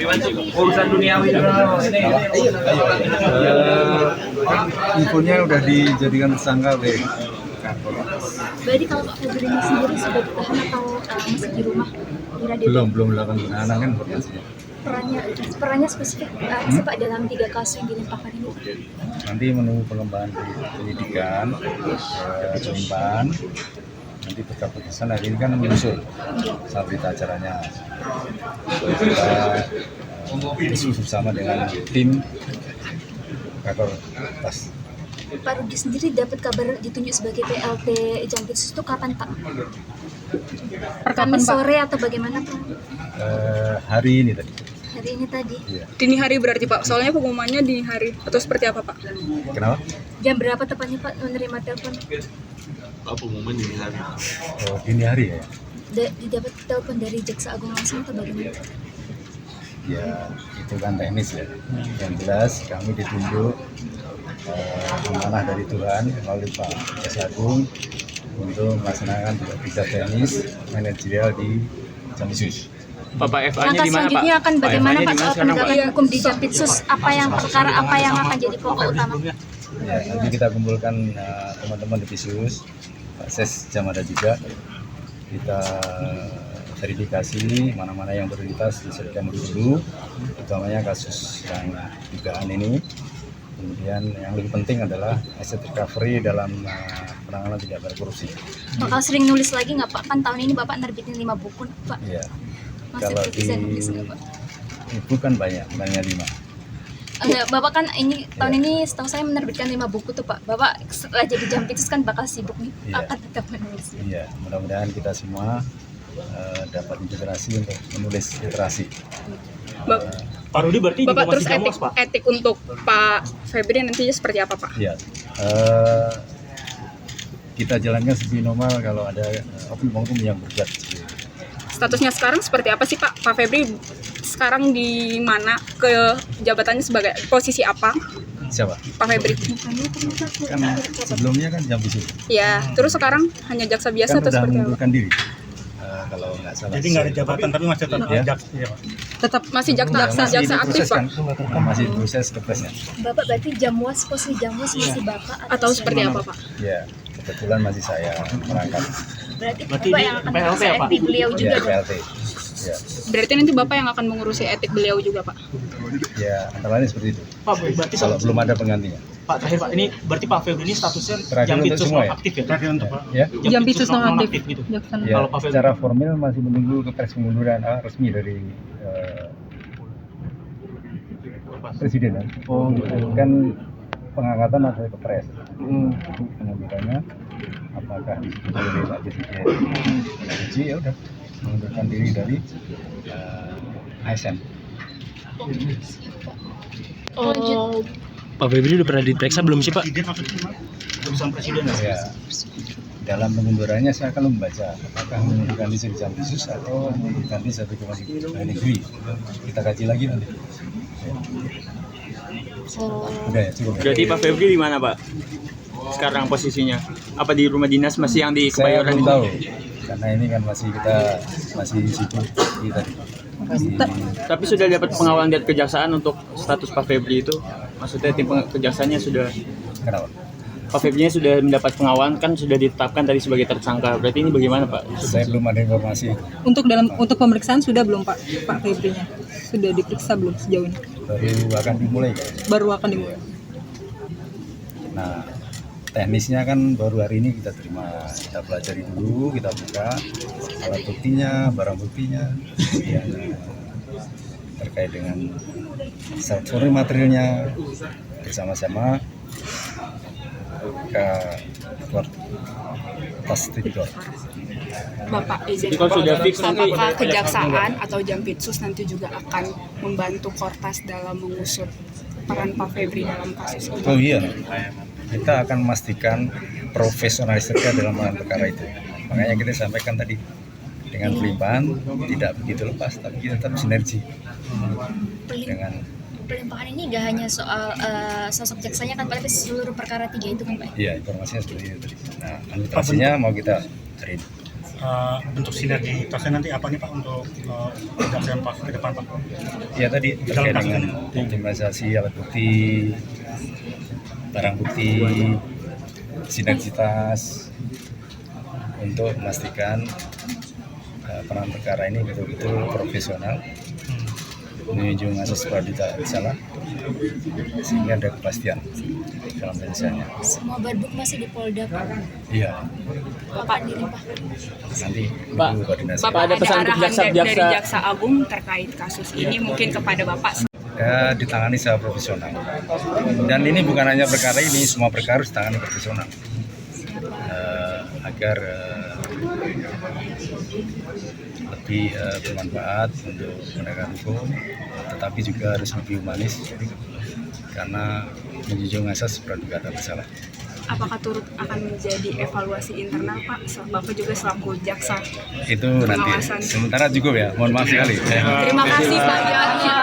urusan duniawi infonya udah dijadikan tersangka oleh Berarti kalau Pak Febri ini sendiri sudah ditahan atau masih di rumah? belum dilakukan penahanan kan informasinya. Perannya spesifik apa sih Pak dalam 3 kasus yang dilimpahkan ini? Nanti menunggu pengembangan penyidikan, penyimpanan. Nanti keputusan hari ini kan menyusul saat berita acaranya. Kita diskusi bersama dengan tim kakor tas. Pak Rudi sendiri dapat kabar ditunjuk sebagai PLT Jampitsus itu kapan Pak? Kamis sore atau bagaimana Pak? Hari ini tadi. Hari ini tadi. Iya. Dini hari berarti Pak, soalnya pengumumannya dini hari atau seperti apa Pak? Kenapa? Jam berapa tepatnya Pak menerima telepon? pengumuman dini hari. Oh, dini hari ya. Didapat telepon dari Jaksa Agung langsung atau bagaimana? Ya, itu kan teknis ya. Yang jelas kami ditunjuk amanah dari Tuhan melalui Pak Jaksa Agung untuk melaksanakan tugas teknis manajerial di Jampitsus. Bapak FA-nya Langkah di mana, Pak? selanjutnya akan bagaimana Pak soal sekarang, Pak? penegakan hukum di Jampitsus? Apa yang akan jadi pokok utama? Ya, nanti kita kumpulkan teman-teman di Jampitsus, Pak Ses Jamada juga. Kita verifikasi mana-mana yang prioritas diselesaikan dulu, utamanya kasus yang dugaan ini. Kemudian yang lebih penting adalah aset recovery dalam penanganan tindak pidana korupsi. Bakal sering nulis lagi nggak Pak? Kan tahun ini Bapak nerbitin 5 buku Pak. Iya. Masih Kalau bisa nulis nggak Pak? Itu kan banyak 5. Enggak, Bapak kan ini tahun ini setahu saya menerbitkan 5 buku tuh Pak. Bapak setelah jadi Jampitsus kan bakal sibuk nih, Iya. akan tetap menulis. Iya, mudah-mudahan kita semua dapat inspirasi untuk menulis literasi. Pak Rudi berarti Bapak juga terus masih Jamus, Pak? etik untuk Pak Febri nantinya seperti apa Pak? Iya. Kita jalankan seperti normal kalau ada oknum-oknum yang berbuat seperti itu. Statusnya sekarang seperti apa sih Pak? Pak Febri sekarang di mana, ke jabatannya sebagai posisi apa Siapa? Pak Febri? Kan sebelumnya kan Jampitsus. Ya, terus sekarang hanya jaksa biasa Kan atau udah seperti apa? mengundurkan diri. Kalau nggak salah. Jadi nggak ada jabatan tapi masih tetap Ya. jaksa ya Pak. Tetap masih jaksa Masih aktif diproses Pak? kan? Masih proses kepresnya. Bapak berarti Jamwas, posisi Jamwas masih Bapak Atau siapa? seperti apa Pak? Ya, kebetulan masih saya merangkap. Berarti Berarti Bapak ini yang akan PLT mengurus ya, Pak? etik beliau juga Ya, dong? PLT. Ya, Berarti nanti Bapak yang akan mengurusi etik beliau juga Pak? ya antara lain seperti itu. Pak, berarti Kalau belum ada penggantinya. Pak terakhir Pak, ini berarti Pak Febri ini statusnya Terakhir untuk Jampitsus semua ya? aktif ya? Terakhir untuk Pak. Ya. Jampitsus nonaktif gitu. Jaksa. Ya, Kalau Pak Febri- secara formal masih menunggu kepres pengunduran resmi dari presiden kan. Oh, gitu. Kan pengangkatan ada kepres. Pengundurannya apakah disetujui oleh Pak Presiden? Jadi ya udah mengundurkan diri dari ASN. Pak Febri udah pernah diperiksa belum sih Pak? Presiden maksudnya Pak? Urusan presiden Ya, dalam pengundurannya saya akan membaca apakah mengundurkan diri di Jampitsus atau diganti satu komisi negeri. Kita kaji lagi nanti. Udah ya, cukup. Berarti Pak Febri di mana, Pak? Sekarang posisinya? Apa di rumah dinas masih yang di Saya Kebayoran belum itu? tahu karena ini kan masih di situ di tadi. Tapi sudah dapat pengawalan dari kejaksaan untuk status Pak Febri itu? Maksudnya tim kejaksaannya sudah, Kenapa? Pak Febri sudah mendapat pengawalan, kan sudah ditetapkan tadi sebagai tersangka. Berarti ini bagaimana, Pak? Saya belum ada informasi. Untuk pemeriksaan sudah belum Pak Febrinya? Sudah diperiksa belum sejauh ini? Baru akan dimulai kan? Baru akan dimulai. Nah, teknisnya kan baru hari ini kita terima, kita pelajari dulu, kita buka alat buktinya, barang buktinya, yang terkait dengan satu materialnya bersama-sama ke tas tipikor. Bapak izin, Jadi kalau sudah fix nanti apakah kejaksaan atau Jampitsus nanti juga akan membantu Kortas dalam mengusut peran Pak Febri dalam kasus ini? Oh iya, kita akan memastikan profesionalisme dalam menangani perkara itu. Makanya kita sampaikan tadi dengan pelimpahan tidak begitu lepas, tapi kita tetap sinergi dengan Pelimpahan ini nggak hanya soal sosok jaksanya kan Pak, tapi seluruh perkara 3 itu kan Pak? iya informasinya seperti itu tadi. Nah, administrasinya mau kita cari. bentuk sinergitasnya nanti apa nih Pak untuk kejaksaan Pak ke depan Pak? Ya tadi terkait dengan optimalisasi alat bukti, barang bukti, sinergitas untuk memastikan penanganan perkara ini betul-betul profesional, menunjukkan asas praduga bersalah sehingga ada kepastian dalam penyelesaiannya. Semua barbuk masih di Polda, Pak. Iya, Bapak diri, Pak. nanti Pak, Ibu koordinasi. Pak, ada pesan untuk arahan dari jaksa-jaksa. Jaksa Agung terkait kasus ini mungkin kepada Bapak. Ya, ditangani secara profesional. Dan ini bukan hanya perkara ini, semua perkara harus ditangani profesional agar lebih bermanfaat untuk penegakan hukum, tetapi juga harus lebih humanis karena menjunjung asas praduga tak bersalah. Apakah turut akan menjadi evaluasi internal Pak? Bapak juga selaku jaksa. Itu nanti. Sementara cukup ya. Mohon maaf sekali. Terima kasih Pak Jaksa.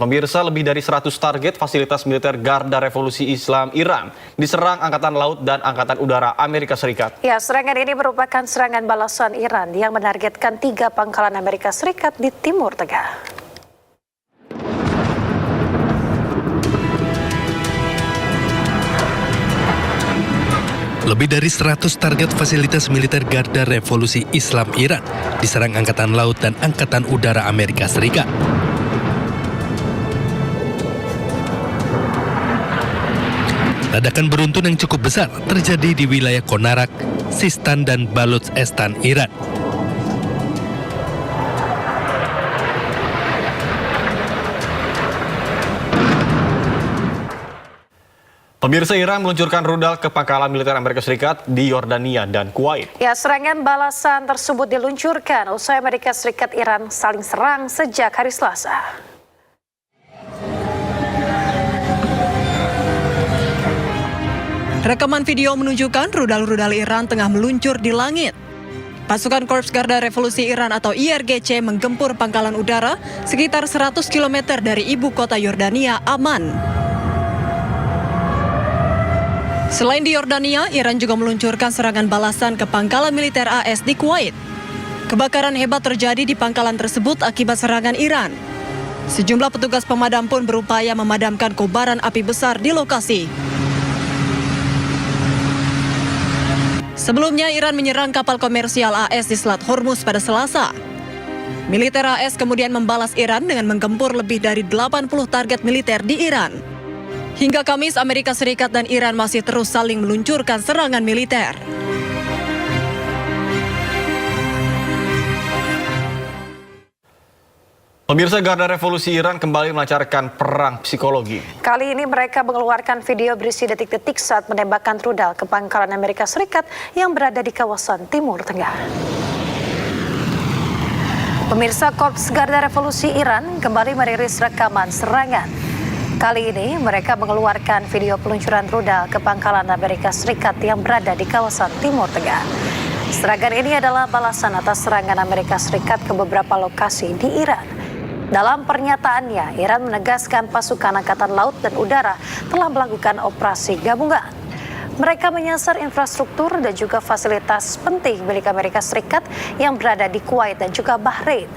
Pemirsa, lebih dari 100 target fasilitas militer Garda Revolusi Islam Iran diserang Angkatan Laut dan Angkatan Udara Amerika Serikat. Ya, serangan ini merupakan serangan balasan Iran yang menargetkan 3 pangkalan Amerika Serikat di Timur Tengah. Lebih dari 100 target fasilitas militer Garda Revolusi Islam Iran diserang Angkatan Laut dan Angkatan Udara Amerika Serikat. Ledakan beruntun yang cukup besar terjadi di wilayah Konarak, Sistan, dan Baluchistan, Iran. Pemirsa, Iran meluncurkan rudal ke pangkalan militer Amerika Serikat di Yordania dan Kuwait. Ya, serangan balasan tersebut diluncurkan usai Amerika Serikat Iran saling serang sejak hari Selasa. Rekaman video menunjukkan rudal-rudal Iran tengah meluncur di langit. Pasukan Korps Garda Revolusi Iran atau IRGC menggempur pangkalan udara sekitar 100 km dari ibu kota Yordania, Amman. Selain di Yordania, Iran juga meluncurkan serangan balasan ke pangkalan militer AS di Kuwait. Kebakaran hebat terjadi di pangkalan tersebut akibat serangan Iran. Sejumlah petugas pemadam pun berupaya memadamkan kobaran api besar di lokasi. Sebelumnya, Iran menyerang kapal komersial AS di Selat Hormuz pada Selasa. Militer AS kemudian membalas Iran dengan menggempur lebih dari 80 target militer di Iran. Hingga Kamis, Amerika Serikat dan Iran masih terus saling meluncurkan serangan militer. Pemirsa, Garda Revolusi Iran kembali melancarkan perang psikologi. Kali ini mereka mengeluarkan video berisi detik-detik saat menembakkan rudal ke pangkalan Amerika Serikat yang berada di kawasan Timur Tengah. Pemirsa, Korps Garda Revolusi Iran kembali merilis rekaman serangan. Kali ini mereka mengeluarkan video peluncuran rudal ke pangkalan Amerika Serikat yang berada di kawasan Timur Tengah. Serangan ini adalah balasan atas serangan Amerika Serikat ke beberapa lokasi di Iran. Dalam pernyataannya, Iran menegaskan pasukan Angkatan Laut dan Udara telah melakukan operasi gabungan. Mereka menyasar infrastruktur dan juga fasilitas penting milik Amerika Serikat yang berada di Kuwait dan juga Bahrain.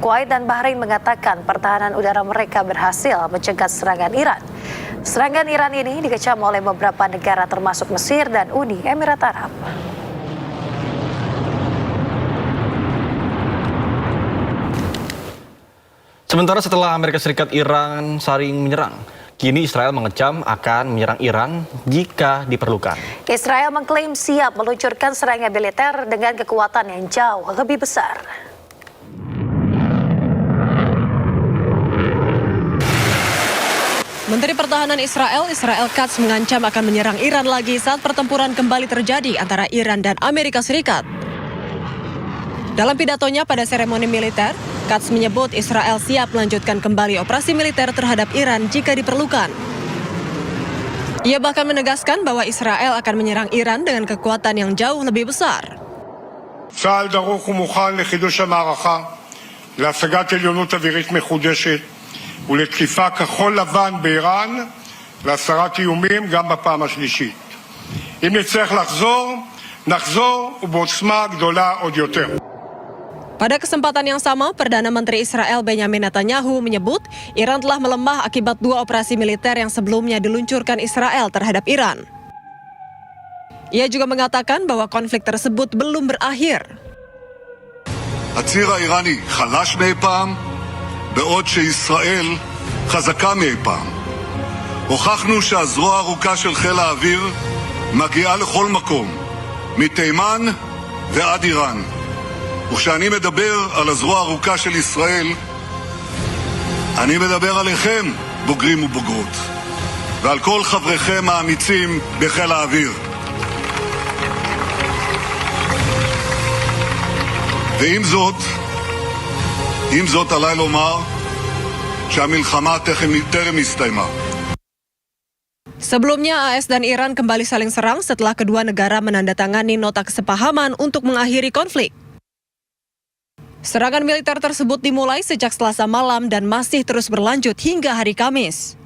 Kuwait dan Bahrain mengatakan pertahanan udara mereka berhasil mencegah serangan Iran. Serangan Iran ini dikecam oleh beberapa negara termasuk Mesir dan Uni Emirat Arab. Sementara setelah Amerika Serikat Iran saling menyerang, kini Israel mengecam akan menyerang Iran jika diperlukan. Israel mengklaim siap meluncurkan serangan militer dengan kekuatan yang jauh lebih besar. Menteri Pertahanan Israel Katz mengancam akan menyerang Iran lagi saat pertempuran kembali terjadi antara Iran dan Amerika Serikat. Dalam pidatonya pada seremoni militer, Katz menyebut Israel siap melanjutkan kembali operasi militer terhadap Iran jika diperlukan. Ia bahkan menegaskan bahwa Israel akan menyerang Iran dengan kekuatan yang jauh lebih besar. צה"ל דרוך ומוכן לחידוש המערכה, להשגת עליונות אווירית מחודשת ולתקיפה כחול לבן באיראן, להסרת איומים גם בפעם השלישית. אם נצטרך לחזור, נחזור ובעוצמה גדולה עוד יותר. Pada kesempatan yang sama, Perdana Menteri Israel Benjamin Netanyahu menyebut Iran telah melemah akibat 2 operasi militer yang sebelumnya diluncurkan Israel terhadap Iran. Ia juga mengatakan bahwa konflik tersebut belum berakhir. הציר האיראני חלש מאי פעם, בעוד שישראל חזקה מאי פעם. הוכחנו שהזרוע הארוכה של חיל האוויר מגיעה לכל מקום, מתימן ועד איראן. וכשאני מדבר על הזרוע הארוכה של ישראל, אני מדבר עליכם, בוגרים ובוגרות, ועל כל חבריכם האמיצים בחיל האוויר. ועם זאת עליי לומר שהמלחמה טרם הסתיימה. Sebelumnya, AS dan Iran kembali saling serang setelah kedua negara menandatangani nota kesepahaman untuk mengakhiri konflik. Serangan militer tersebut dimulai sejak Selasa malam dan masih terus berlanjut hingga hari Kamis.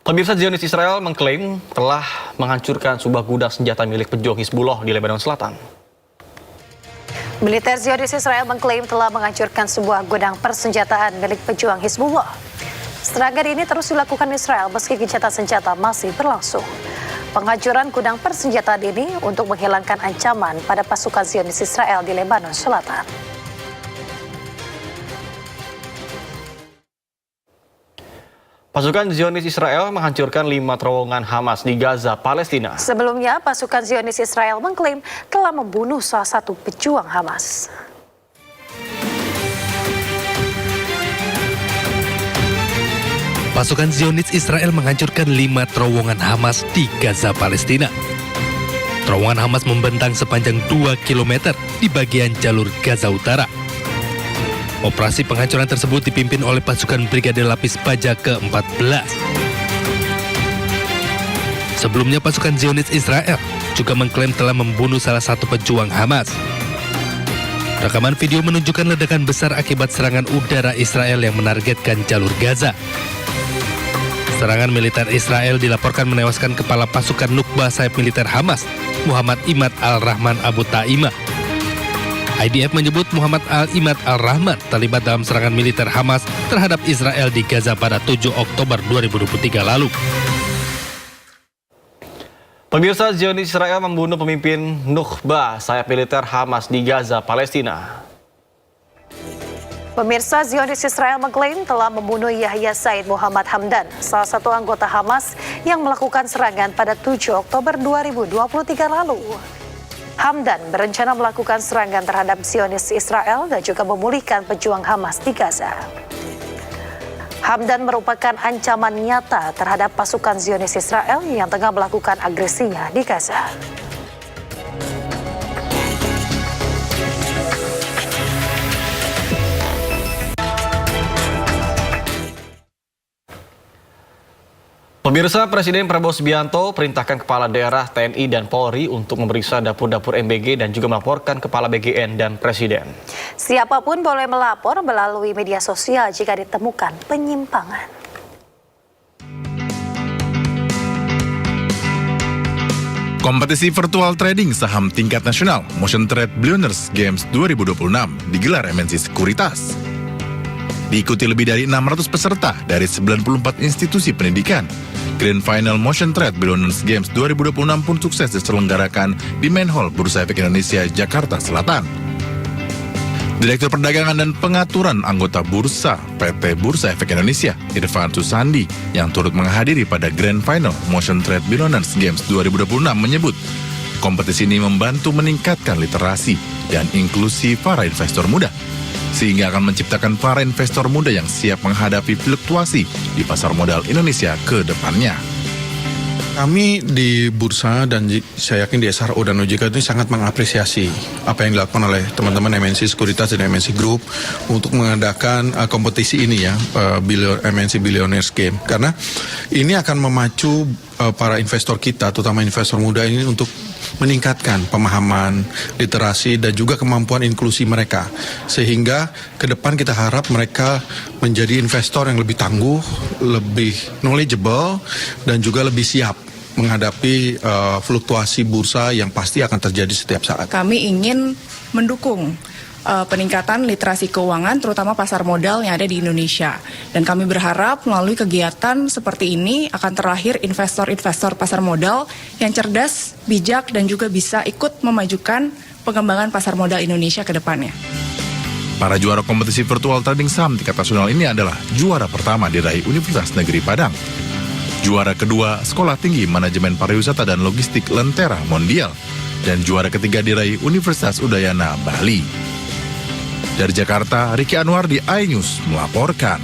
Pemirsa, Zionis Israel mengklaim telah menghancurkan sebuah gudang senjata milik pejuang Hizbullah di Lebanon Selatan. Militer Zionis Israel mengklaim telah menghancurkan sebuah gudang persenjataan milik pejuang Hizbullah. Serangan ini terus dilakukan Israel meski gencatan senjata masih berlangsung. Penghancuran gudang persenjataan ini untuk menghilangkan ancaman pada pasukan Zionis Israel di Lebanon Selatan. Pasukan Zionis Israel menghancurkan 5 terowongan Hamas di Gaza, Palestina. Sebelumnya, pasukan Zionis Israel mengklaim telah membunuh salah satu pejuang Hamas. Pasukan Zionis Israel menghancurkan 5 terowongan Hamas di Gaza, Palestina. Terowongan Hamas membentang sepanjang 2 km di bagian jalur Gaza Utara. Operasi penghancuran tersebut dipimpin oleh pasukan Brigade Lapis Baja ke-14. Sebelumnya, pasukan Zionis Israel juga mengklaim telah membunuh salah satu pejuang Hamas. Rekaman video menunjukkan ledakan besar akibat serangan udara Israel yang menargetkan jalur Gaza. Serangan militer Israel dilaporkan menewaskan kepala pasukan Nukba sayap militer Hamas, Muhammad Imad al-Rahman Abu Ta'imah. IDF menyebut Muhammad Imad al-Rahman terlibat dalam serangan militer Hamas terhadap Israel di Gaza pada 7 Oktober 2023 lalu. Pemirsa, Zionis Israel membunuh pemimpin Nukba sayap militer Hamas di Gaza, Palestina. Pemirsa, Zionis Israel mengklaim telah membunuh Yahya Said Muhammad Hamdan, salah satu anggota Hamas yang melakukan serangan pada 7 Oktober 2023 lalu. Hamdan berencana melakukan serangan terhadap Zionis Israel dan juga memulihkan pejuang Hamas di Gaza. Hamdan merupakan ancaman nyata terhadap pasukan Zionis Israel yang tengah melakukan agresinya di Gaza. Pemirsa, Presiden Prabowo Subianto perintahkan kepala daerah TNI dan Polri untuk memeriksa dapur-dapur MBG dan juga melaporkan kepala BGN dan Presiden. Siapapun boleh melapor melalui media sosial jika ditemukan penyimpangan. Kompetisi virtual trading saham tingkat nasional Motion Trade Billionaires Games 2026 digelar MNC Sekuritas. Diikuti lebih dari 600 peserta dari 94 institusi pendidikan. Grand Final Motion Trade Billionaires Games 2026 pun sukses diselenggarakan di Main Hall Bursa Efek Indonesia, Jakarta Selatan. Direktur Perdagangan dan Pengaturan Anggota Bursa PT Bursa Efek Indonesia, Irfan Susandi, yang turut menghadiri pada Grand Final Motion Trade Billionaires Games 2026 menyebut, kompetisi ini membantu meningkatkan literasi dan inklusi para investor muda, sehingga akan menciptakan para investor muda yang siap menghadapi fluktuasi di pasar modal Indonesia ke depannya. Kami di Bursa dan saya yakin di SRO dan OJK itu sangat mengapresiasi apa yang dilakukan oleh teman-teman MNC Sekuritas dan MNC Group untuk mengadakan kompetisi ini ya, MNC Billionaires Game. Karena ini akan memacu para investor kita, terutama investor muda ini untuk meningkatkan pemahaman, literasi, dan juga kemampuan inklusi mereka. Sehingga ke depan kita harap mereka menjadi investor yang lebih tangguh, lebih knowledgeable, dan juga lebih siap menghadapi fluktuasi bursa yang pasti akan terjadi setiap saat. Kami ingin mendukung peningkatan literasi keuangan terutama pasar modal yang ada di Indonesia. Dan kami berharap melalui kegiatan seperti ini akan terlahir investor-investor pasar modal yang cerdas, bijak, dan juga bisa ikut memajukan pengembangan pasar modal Indonesia ke depannya. Para juara kompetisi virtual trading saham tingkat nasional ini adalah juara pertama diraih Universitas Negeri Padang. Juara kedua, Sekolah Tinggi Manajemen Pariwisata dan Logistik Lentera Mondial. Dan juara ketiga diraih Universitas Udayana Bali. Dari Jakarta, Riki Anwar di iNews melaporkan.